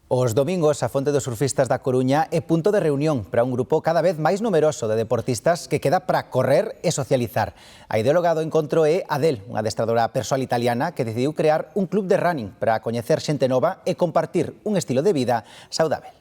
Os domingos, a Fonte dos Surfistas da Coruña é punto de reunión para un grupo cada vez máis numeroso de deportistas que queda para correr e socializar. A ideóloga do encontro é Adel, unha adestradora persoal italiana que decidiu crear un club de running para coñecer xente nova e compartir un estilo de vida saudável.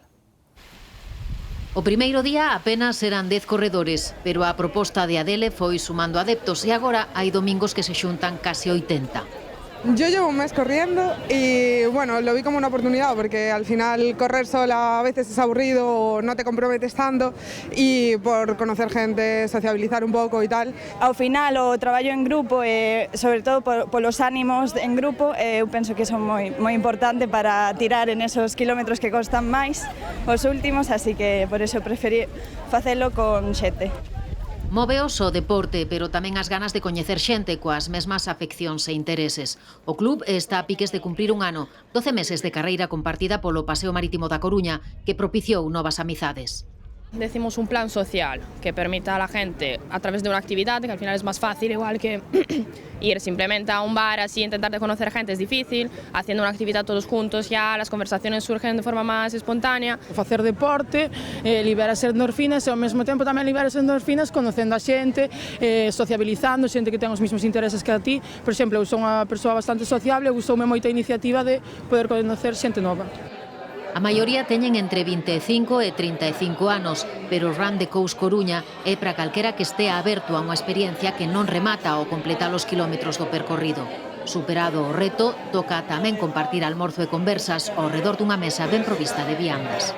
O primeiro día apenas eran 10 corredores, pero a proposta de Adele foi sumando adeptos e agora hai domingos que se xuntan casi 80. Yo llevo un mes corriendo y bueno, lo vi como una oportunidad porque al final correr sola a veces es aburrido o no te comprometes tanto y por conocer gente, sociabilizar un pouco e tal. Ao final o traballo en grupo e sobre todo polos ánimos en grupo eu penso que son moi importante para tirar en esos kilómetros que costan máis os últimos, así que por eso preferí facelo con xente. Moveos o deporte, pero tamén as ganas de coñecer xente coas mesmas afeccións e intereses. O club está a piques de cumprir un ano, 12 meses de carreira compartida polo Paseo Marítimo da Coruña, que propiciou novas amizades. Decimos un plan social que permita a la gente, a través de una actividad, que al final es más fácil, igual que ir simplemente a un bar así, intentar de conocer gente es difícil, haciendo una actividad todos juntos ya las conversaciones surgen de forma más espontánea. Facer deporte libera endorfinas e ao mesmo tempo tamén libera endorfinas conocendo a xente, sociabilizando, xente que ten os mesmos intereses que a ti. Por exemplo, eu sou unha persoa bastante sociable, gustoume moita a iniciativa de poder conocer xente nova. A maioría teñen entre 25 e 35 anos, pero o Run the Coast Coruña é para calquera que estea aberto a unha experiencia que non remata ao completar os kilómetros do percorrido. Superado o reto, toca tamén compartir almorzo e conversas ao redor dunha mesa ben provista de viandas.